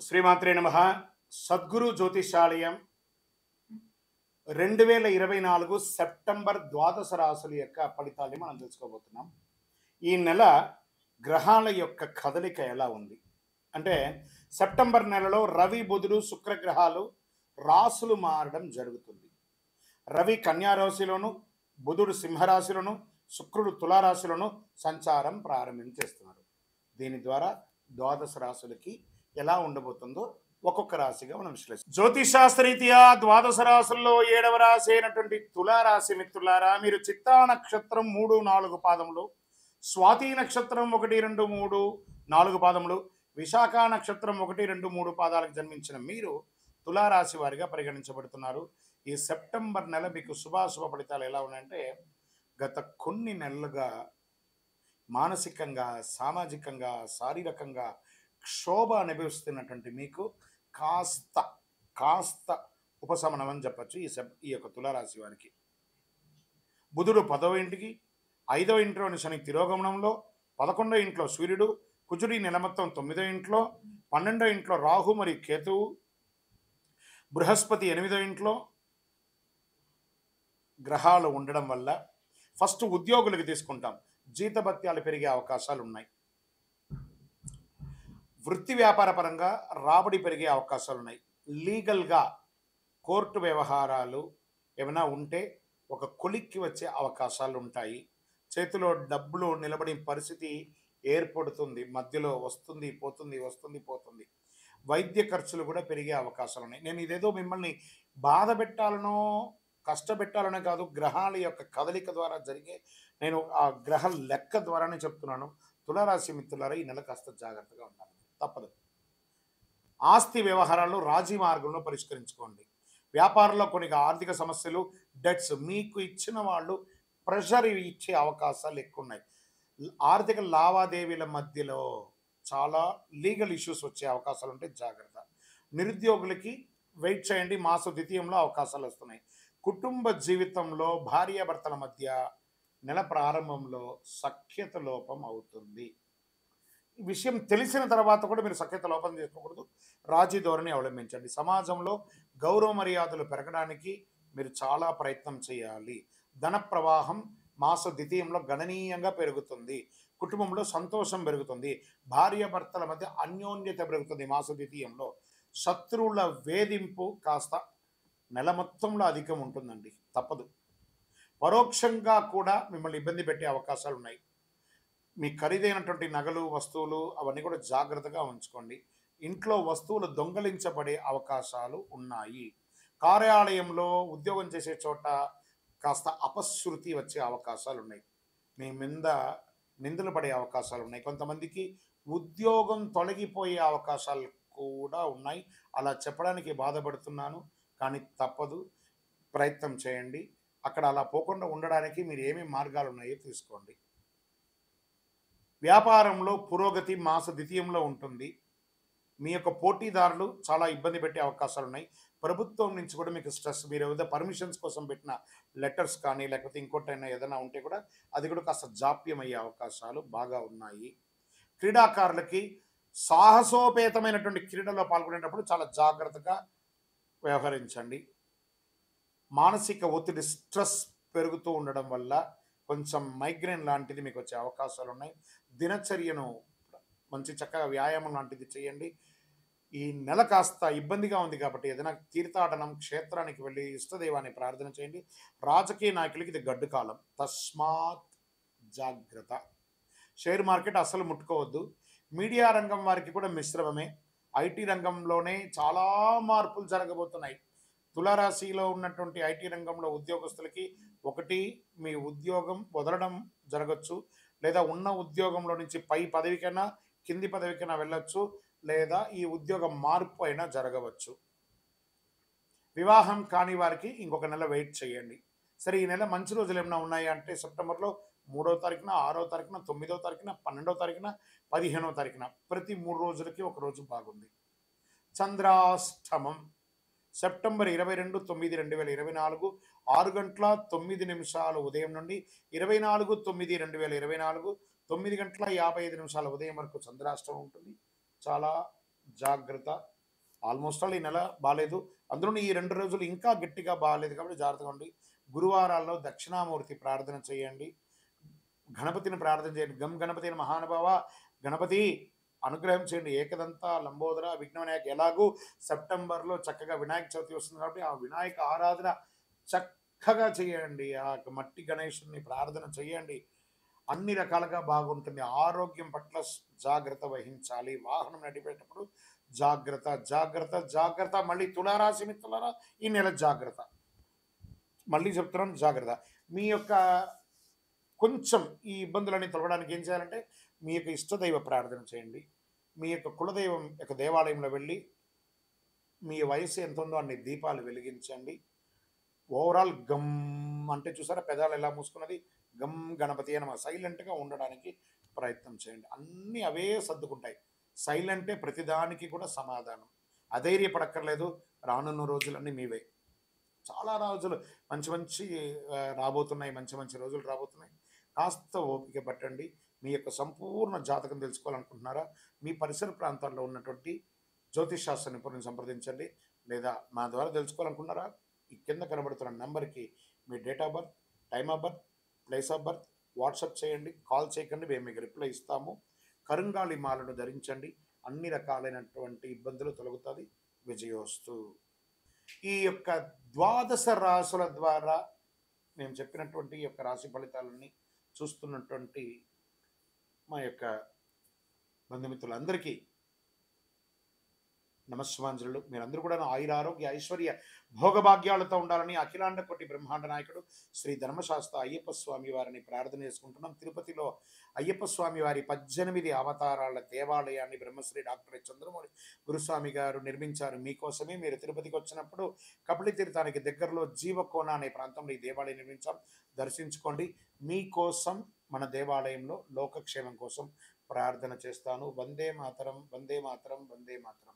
శ్రీమాత్రే నమః. సద్గురు జ్యోతిషాలయం 2024 సెప్టెంబర్ ద్వాదశ రాశుల యొక్క ఫలితాన్ని మనం తెలుసుకోబోతున్నాం. ఈ నెల గ్రహాల యొక్క కదలిక ఎలా ఉంది అంటే, సెప్టెంబర్ నెలలో రవి బుధుడు శుక్ర గ్రహాలు రాశులు మారడం జరుగుతుంది. రవి కన్యా రాశిలోను, బుధుడు సింహరాశిలోను, శుక్రుడు తులారాశిలోను సంచారం ప్రారంభించేస్తున్నారు. దీని ద్వారా ద్వాదశ రాశులకి ఎలా ఉండబోతుందో ఒక్కొక్క రాశిగా మనం విశ్లేషిస్తాం. జ్యోతిషాస్త్రరీత్యా ద్వాదశ రాశుల్లో 7వ రాశి అయినటువంటి తులారాశి మిత్రులారా, మీరు చిత్తా నక్షత్రం 3, 4 పాదములు, స్వాతి నక్షత్రం 1, 2, 3, 4 పాదములు, విశాఖ నక్షత్రం 1, 2, 3 పాదాలకు జన్మించిన మీరు తులారాశి వారిగా పరిగణించబడుతున్నారు. ఈ సెప్టెంబర్ నెల మీకు శుభాశుభ ఫలితాలు ఎలా ఉన్నాయంటే, గత కొన్ని నెలలుగా మానసికంగా, సామాజికంగా, శారీరకంగా క్షోభ అనుభవిస్తున్నటువంటి మీకు కాస్త ఉపశమనం అని చెప్పచ్చు ఈ యొక్క తులారాశి వారికి. బుధుడు 10వ ఇంటికి, 5వ ఇంట్లోని శని తిరోగమనంలో, 11వ ఇంట్లో సూర్యుడు, కుజుడి నెల మొత్తం 9వ ఇంట్లో, 12వ ఇంట్లో రాహు మరియు కేతువు, బృహస్పతి 8వ ఇంట్లో గ్రహాలు ఉండడం వల్ల ఫస్ట్ ఉద్యోగులకు తీసుకుంటాం, జీతభత్యాలు పెరిగే అవకాశాలు ఉన్నాయి. వృత్తి వ్యాపార పరంగా రాబడి పెరిగే అవకాశాలు ఉన్నాయి. లీగల్గా కోర్టు వ్యవహారాలు ఏమైనా ఉంటే ఒక కొలిక్కి వచ్చే అవకాశాలు ఉంటాయి. చేతిలో డబ్బులు నిలబడి పరిస్థితి ఏర్పడుతుంది, మధ్యలో వస్తుంది పోతుంది. వైద్య ఖర్చులు కూడా పెరిగే అవకాశాలు ఉన్నాయి. నేను ఇదేదో మిమ్మల్ని బాధ పెట్టాలనో కష్టపెట్టాలనే కాదు, గ్రహాల యొక్క కదలిక ద్వారా జరిగే, నేను ఆ గ్రహ లెక్క ద్వారానే చెప్తున్నాను. తులారాశి మిత్రులారా, ఈ నెల కాస్త జాగ్రత్తగా ఉండాలి, తప్పదు. ఆస్తి వ్యవహారాలు రాజీ మార్గంలో పరిష్కరించుకోండి. వ్యాపారంలో కొన్ని ఆర్థిక సమస్యలు, డెట్స్ మీకు ఇచ్చిన వాళ్ళు ప్రెషర్ ఇచ్చే అవకాశాలు ఎక్కువ ఉన్నాయి. ఆర్థిక లావాదేవీల మధ్యలో చాలా లీగల్ ఇష్యూస్ వచ్చే అవకాశాలు ఉంటే జాగ్రత్త. నిరుద్యోగులకి వెయిట్ చేయండి, మాస ద్వితీయంలో అవకాశాలు వస్తున్నాయి. కుటుంబ జీవితంలో భార్యాభర్తల మధ్య నెల ప్రారంభంలో సఖ్యత లోపం అవుతుంది. ఈ విషయం తెలిసిన తర్వాత కూడా మీరు సఖ్యత లోపం చేసుకోకూడదు, రాజీ ధోరణి అవలంబించండి. సమాజంలో గౌరవ మర్యాదలు పెరగడానికి మీరు చాలా ప్రయత్నం చేయాలి. ధన ప్రవాహం మాస ద్వితీయంలో గణనీయంగా పెరుగుతుంది. కుటుంబంలో సంతోషం పెరుగుతుంది. భార్యాభర్తల మధ్య అన్యోన్యత పెరుగుతుంది. మాస ద్వితీయంలో శత్రువుల వేధింపు కాస్త నెల మొత్తంలో అధికం ఉంటుందండి, తప్పదు. పరోక్షంగా కూడా మిమ్మల్ని ఇబ్బంది పెట్టే అవకాశాలు ఉన్నాయి. మీ ఖరీదైనటువంటి నగలు, వస్తువులు అవన్నీ కూడా జాగ్రత్తగా ఉంచుకోండి. ఇంట్లో వస్తువులు దొంగలించబడే అవకాశాలు ఉన్నాయి. కార్యాలయంలో ఉద్యోగం చేసే చోట కాస్త అపశృతి వచ్చే అవకాశాలు ఉన్నాయి. మీ మీద నిందలు పడే అవకాశాలు ఉన్నాయి. కొంతమందికి ఉద్యోగం తొలగిపోయే అవకాశాలు కూడా ఉన్నాయి. అలా చెప్పడానికి బాధపడుతున్నాను, కానీ తప్పదు, ప్రయత్నం చేయండి. అక్కడ అలా పోకుండా ఉండడానికి మీరు ఏమేమి మార్గాలు ఉన్నాయో తీసుకోండి. వ్యాపారంలో పురోగతి మాస ద్వితీయంలో ఉంటుంది. మీ యొక్క పోటీదారులు చాలా ఇబ్బంది పెట్టే అవకాశాలు ఉన్నాయి. ప్రభుత్వం నుంచి కూడా మీకు స్ట్రెస్, మీరు ఏదైనా పర్మిషన్స్ కోసం పెట్టిన లెటర్స్ కానీ లేకపోతే ఇంకోటైనా ఏదైనా ఉంటే కూడా అది కూడా కాస్త జాప్యం అయ్యే అవకాశాలు బాగా ఉన్నాయి. క్రీడాకారులకి సాహసోపేతమైనటువంటి క్రీడల్లో పాల్గొనేటప్పుడు చాలా జాగ్రత్తగా వ్యవహరించండి. మానసిక ఒత్తిడి, స్ట్రెస్ పెరుగుతూ ఉండడం వల్ల కొంచెం మైగ్రేన్ లాంటిది మీకు వచ్చే అవకాశాలు ఉన్నాయి. దినచర్యను మంచి చక్కగా వ్యాయామం లాంటిది చేయండి. ఈ నెల కాస్త ఇబ్బందిగా ఉంది కాబట్టి ఏదైనా తీర్థాటనం, క్షేత్రానికి వెళ్ళి ఇష్టదైవాన్ని ప్రార్థన చేయండి. రాజకీయ నాయకులకి ఇది గడ్డు కాలం, తస్మాత్ జాగ్రత్త. షేర్ మార్కెట్ అస్సలు ముట్టుకోవద్దు. మీడియా రంగం వారికి కూడా మిశ్రమమే. ఐటీ రంగంలోనే చాలా మార్పులు జరగబోతున్నాయి. తులారాశిలో ఉన్నటువంటి ఐటీ రంగంలో ఉద్యోగస్తులకి ఒకటి, మీ ఉద్యోగం వదలడం జరగచ్చు, లేదా ఉన్న ఉద్యోగంలో నుంచి పై పదవికైనా కింది పదవికైనా వెళ్ళొచ్చు, లేదా ఈ ఉద్యోగం మార్పు అయినా జరగవచ్చు. వివాహం కాని వారికి ఇంకొక నెల వెయిట్ చేయండి. సరే, ఈ నెల మంచి రోజులు ఏమైనా ఉన్నాయా అంటే, సెప్టెంబర్లో 3వ తారీఖున, 6వ తారీఖున, 9వ తారీఖున, 12వ తారీఖున, 15వ తారీఖున ప్రతి 3 రోజులకి ఒక రోజు బాగుంది. చంద్రాష్టమం సెప్టెంబర్ 22/9/2024 6:09 ఉదయం నుండి 24/9/2024 9:55 ఉదయం వరకు చంద్రాష్టమం ఉంటుంది. చాలా జాగ్రత్త. ఆల్మోస్ట్ ఆల్ ఈ నెల బాలేదు. అందులోను ఈ 2 రోజులు ఇంకా గట్టిగా బాలేదు కాబట్టి జాగ్రత్తగా ఉండి. గురువారాల్లో దక్షిణామూర్తి ప్రార్థన చేయండి. గణపతిని ప్రార్థన చేయండి. గం గణపతి మహానుభావ, గణపతి అనుగ్రహం చేయండి. ఏకదంత లంబోదర విఘ్నవినాయక. ఎలాగూ సెప్టెంబర్లో చక్కగా వినాయక చవితి వస్తుంది కాబట్టి ఆ వినాయక ఆరాధన చక్కగా చేయండి. ఆ మట్టి గణేశుని ప్రార్థన చేయండి. అన్ని రకాలుగా బాగుంటుంది. ఆరోగ్యం పట్ల జాగ్రత్త వహించాలి. వాహనం నడిపేటప్పుడు జాగ్రత్త, జాగ్రత్త, జాగ్రత్త. మళ్ళీ తులారాశి మిత్రులారా ఈ నెల జాగ్రత్త. మళ్ళీ చెప్తున్నాను జాగ్రత్త. మీ యొక్క కొంచెం ఈ ఇబ్బందులన్నీ తొలగడానికి ఏం చేయాలంటే మీ యొక్క ఇష్టదైవ ప్రార్థన చేయండి. మీ యొక్క కులదైవం యొక్క దేవాలయంలో వెళ్ళి మీ వయసు ఎంత ఉందో అన్ని దీపాలు వెలిగించండి. ఓవరాల్ గమ్ అంటే చూసారా పెదాలు ఎలా మూసుకున్నది, గమ్ గణపతి అని సైలెంట్గా ఉండడానికి ప్రయత్నం చేయండి. అన్నీ అవే సర్దుకుంటాయి. సైలెంటే ప్రతిదానికి కూడా సమాధానం. అధైర్యపడక్కర్లేదు. రానున్న రోజులన్నీ మీవే. చాలా రోజులు మంచి మంచి రాబోతున్నాయి. మంచి మంచి రోజులు రాబోతున్నాయి. కాస్త ఓపిక పట్టండి. మీ యొక్క సంపూర్ణ జాతకం తెలుసుకోవాలనుకుంటున్నారా? మీ పరిసర ప్రాంతాల్లో ఉన్నటువంటి జ్యోతిష్ శాస్త్ర నిపుణులను సంప్రదించండి. లేదా మా ద్వారా తెలుసుకోవాలనుకున్నారా? ఈ కింద కనబడుతున్న నంబర్కి మీ date of birth, time of birth, place of birth WhatsApp చేయండి. కాల్ చేయకండి, మేము మీకు రిప్లై ఇస్తాము. కరుంగాళి మాలను ధరించండి. అన్ని రకాలైనటువంటి ఇబ్బందులు తొలగుతుంది. విజయోస్తు. ఈ యొక్క ద్వాదశ రాసుల ద్వారా మేము చెప్పినటువంటి ఈ యొక్క రాశి ఫలితాలన్నీ చూస్తున్నటువంటి మా యొక్క బంధుమిత్రులందరికీ నమస్సుమాంజలు. మీరందరూ కూడా ఆయుర ఆరోగ్య ఐశ్వర్య భోగభాగ్యాలతో ఉండాలని అఖిలాండ కోటి బ్రహ్మాండ నాయకుడు శ్రీ ధర్మశాస్త్ర అయ్యప్ప స్వామి వారిని ప్రార్థన చేసుకుంటున్నాం. తిరుపతిలో అయ్యప్ప స్వామి వారి 18 అవతారాల దేవాలయాన్ని బ్రహ్మశ్రీ డాక్టర్ చంద్రమౌళి గురుస్వామి గారు నిర్మించారు. మీకోసమే మీరు తిరుపతికి వచ్చినప్పుడు కపిలి తీర్థానికి దగ్గరలో జీవకోన అనే ప్రాంతంలో ఈ దేవాలయం నిర్మించాం. దర్శించుకోండి. మీకోసం మన దేవాలయంలో లోకక్షేమం కోసం ప్రార్థన చేస్తాను. వందే మాతరం, వందే మాతరం, వందే మాతరం.